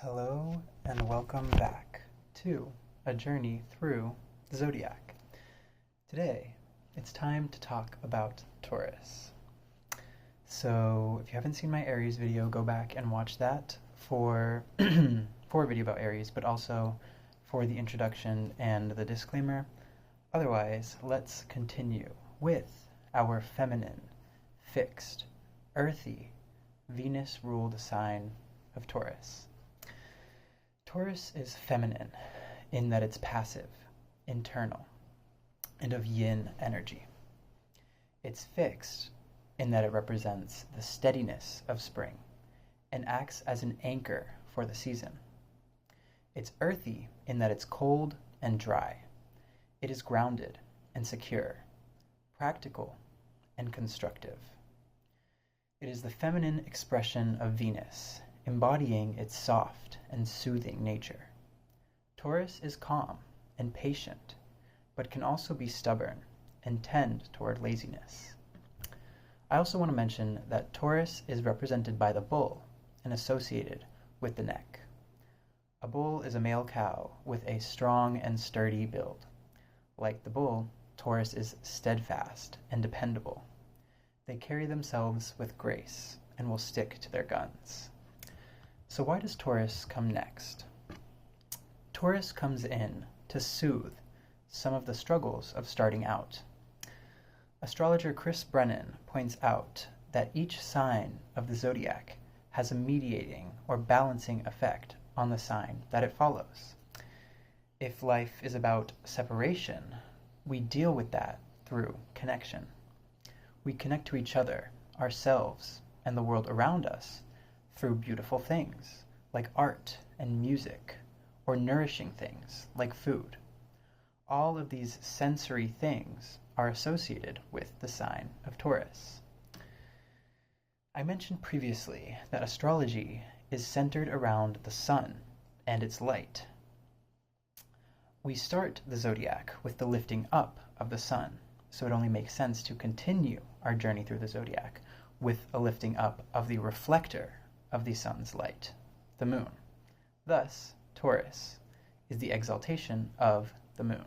Hello and welcome back to a journey through the Zodiac. Today, it's time to talk about Taurus. So, if you haven't seen my Aries video, go back and watch that for for a video about Aries, but also for the introduction and the disclaimer. Otherwise, let's continue with our feminine, fixed, earthy, Venus-ruled sign of Taurus. Taurus is feminine in that it's passive, internal, and of yin energy. It's fixed in that it represents the steadiness of spring and acts as an anchor for the season. It's earthy in that it's cold and dry. It is grounded and secure, practical and constructive. It is the feminine expression of Venus, embodying its soft and soothing nature. Taurus is calm and patient, but can also be stubborn and tend toward laziness. I also want to mention that Taurus is represented by the bull and associated with the neck. A bull is a male cow with a strong and sturdy build. Like the bull, Taurus is steadfast and dependable. They carry themselves with grace and will stick to their guns. So why does Taurus come next? Taurus comes in to soothe some of the struggles of starting out. Astrologer Chris Brennan points out that each sign of the zodiac has a mediating or balancing effect on the sign that it follows. If life is about separation, we deal with that through connection. We connect to each other, ourselves, and the world around us through beautiful things like art and music, or nourishing things like food. All of these sensory things are associated with the sign of Taurus. I mentioned previously that astrology is centered around the sun and its light. We start the zodiac with the lifting up of the sun, so it only makes sense to continue our journey through the zodiac with a lifting up of the reflector of the sun's light, the moon. Thus, Taurus is the exaltation of the moon.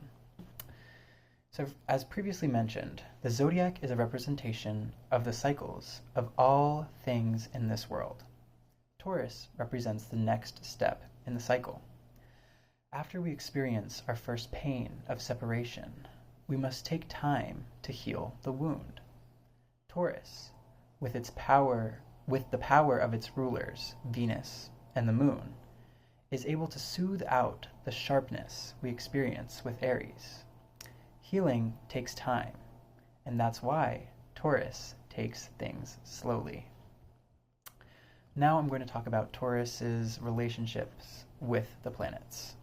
So, as previously mentioned, the zodiac is a representation of the cycles of all things in this world. Taurus represents the next step in the cycle. After we experience our first pain of separation, we must take time to heal the wound. Taurus, with the power of its rulers, Venus and the moon, is able to soothe out the sharpness we experience with Aries. Healing takes time, and that's why Taurus takes things slowly. Now I'm going to talk about Taurus's relationships with the planets.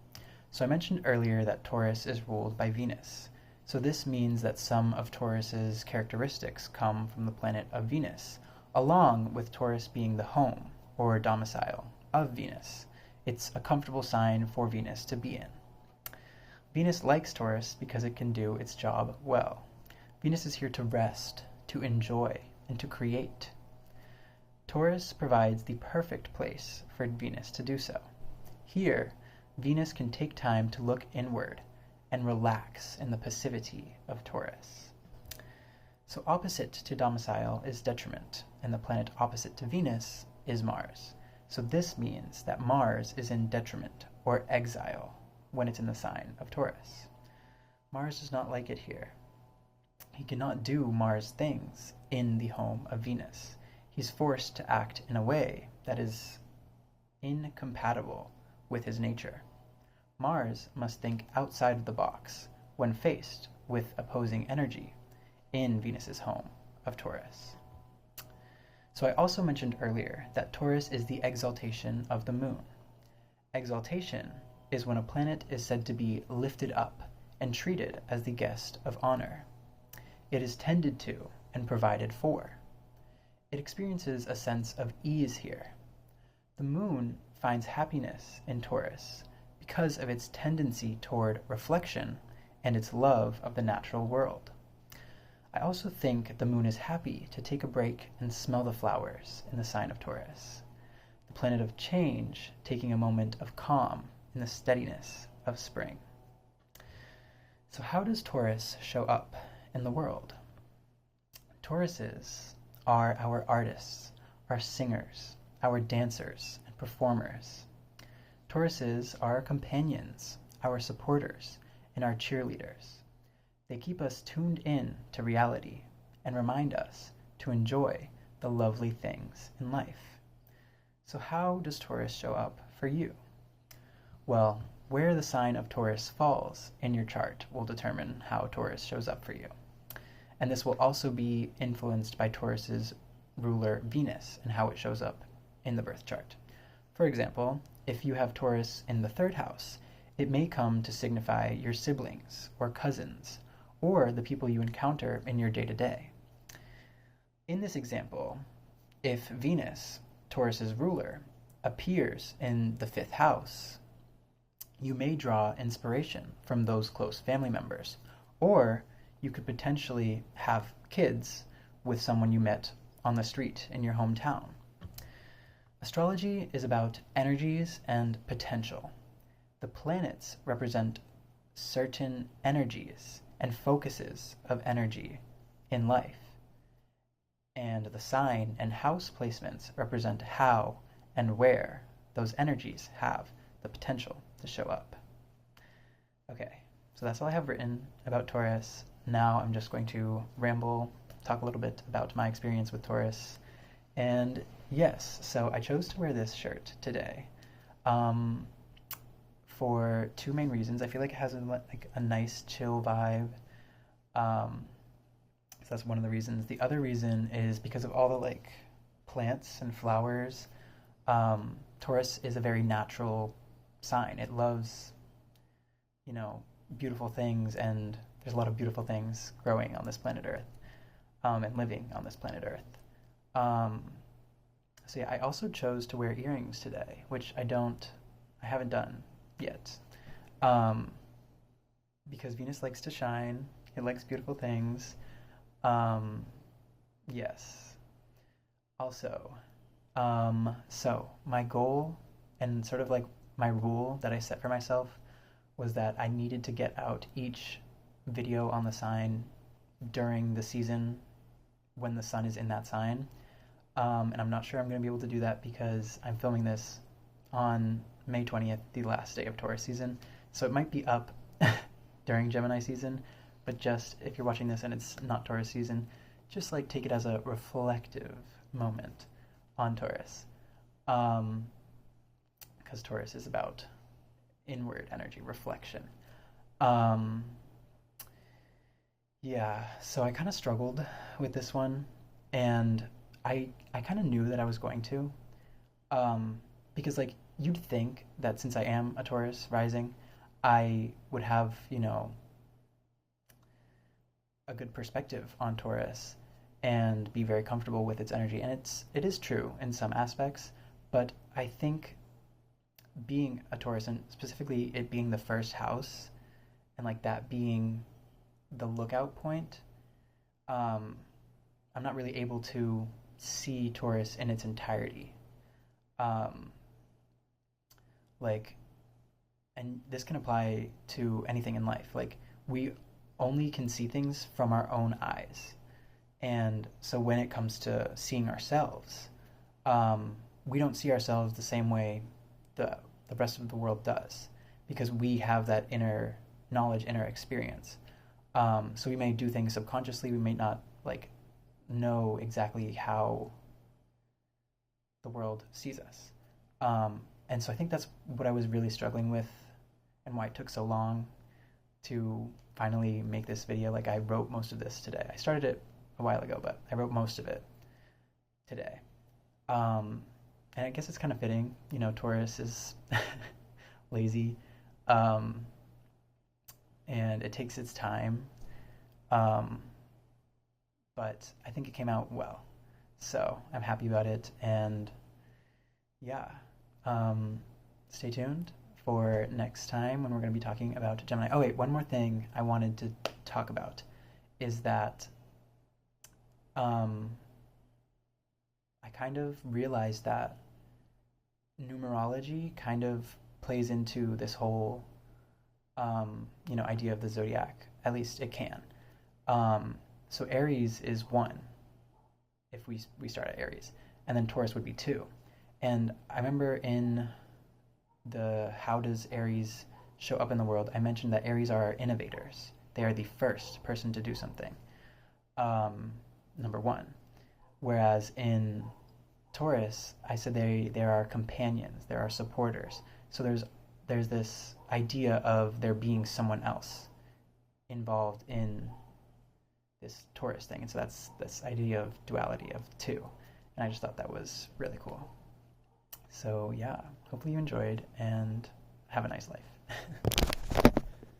So I mentioned earlier that Taurus is ruled by Venus. So this means that some of Taurus's characteristics come from the planet of Venus, along with Taurus being the home or domicile of Venus. It's a comfortable sign for Venus to be in. Venus likes Taurus because it can do its job well. Venus is here to rest, to enjoy, and to create. Taurus provides the perfect place for Venus to do so. Here, Venus can take time to look inward and relax in the passivity of Taurus. So opposite to domicile is detriment, and the planet opposite to Venus is Mars. So this means that Mars is in detriment or exile when it's in the sign of Taurus. Mars does not like it here. He cannot do Mars things in the home of Venus. He's forced to act in a way that is incompatible with his nature. Mars must think outside of the box when faced with opposing energy in Venus's home of Taurus. So I also mentioned earlier that Taurus is the exaltation of the moon. Exaltation is when a planet is said to be lifted up and treated as the guest of honor. It is tended to and provided for. It experiences a sense of ease here. The moon finds happiness in Taurus because of its tendency toward reflection and its love of the natural world. I also think the moon is happy to take a break and smell the flowers in the sign of Taurus. The planet of change, taking a moment of calm in the steadiness of spring. So how does Taurus show up in the world? Tauruses are our artists, our singers, our dancers and performers. Tauruses are our companions, our supporters, and our cheerleaders. They keep us tuned in to reality and remind us to enjoy the lovely things in life. So how does Taurus show up for you? Well, where the sign of Taurus falls in your chart will determine how Taurus shows up for you. And this will also be influenced by Taurus's ruler Venus and how it shows up in the birth chart. For example, if you have Taurus in the 3rd house, it may come to signify your siblings or cousins or the people you encounter in your day-to-day. In this example, if Venus, Taurus's ruler, appears in the 5th house, you may draw inspiration from those close family members, or you could potentially have kids with someone you met on the street in your hometown. Astrology is about energies and potential. The planets represent certain energies and focuses of energy in life. And the sign and house placements represent how and where those energies have the potential to show up. Okay, so that's all I have written about Taurus. Now I'm just going to ramble, talk a little bit about my experience with Taurus. And yes, so I chose to wear this shirt today for 2 main reasons. I feel like it has a nice chill vibe. So that's one of the reasons. The other reason is because of all the plants and flowers. Taurus is a very natural sign. It loves, beautiful things, and there's a lot of beautiful things growing on this planet Earth, and living on this planet Earth. So yeah, I also chose to wear earrings today, which I haven't done yet, because Venus likes to shine. It likes beautiful things. Yes. Also, so my goal and sort of my rule that I set for myself was that I needed to get out each video on the sign during the season when the sun is in that sign. And I'm not sure I'm going to be able to do that because I'm filming this on May 20th, the last day of Taurus season. So it might be up during Gemini season, but just if you're watching this and it's not Taurus season, just take it as a reflective moment on Taurus. Because Taurus is about inward energy, reflection. Yeah, so I kind of struggled with this one, and I kind of knew that I was going to, because you'd think that since I am a Taurus rising, I would have, a good perspective on Taurus and be very comfortable with its energy. And it is true in some aspects, but I think being a Taurus, and specifically it being the 1st house, and that being the lookout point, I'm not really able to see Taurus in its entirety. And this can apply to anything in life. We only can see things from our own eyes. And so when it comes to seeing ourselves, we don't see ourselves the same way the rest of the world does, because we have that inner knowledge, inner experience. So we may do things subconsciously. We may not know exactly how the world sees us. And so I think that's what I was really struggling with, and why it took so long to finally make this video. I wrote most of this today. I started it a while ago, but I wrote most of it today. And I guess it's kind of fitting. Taurus is lazy, and it takes its time. But I think it came out well. So I'm happy about it, and yeah. Stay tuned for next time when we're going to be talking about Gemini. Oh wait, one more thing I wanted to talk about is that I kind of realized that numerology kind of plays into this whole idea of the zodiac. At least it can. So Aries is 1 if we start at Aries, and then Taurus would be 2. And I remember in the how does Aries show up in the world, I mentioned that Aries are innovators. They are the first person to do something. Number 1. Whereas in Taurus, I said there are companions, there are supporters. So there's this idea of there being someone else involved in this Taurus thing. And so that's this idea of duality of 2. And I just thought that was really cool. So yeah, hopefully you enjoyed and have a nice life.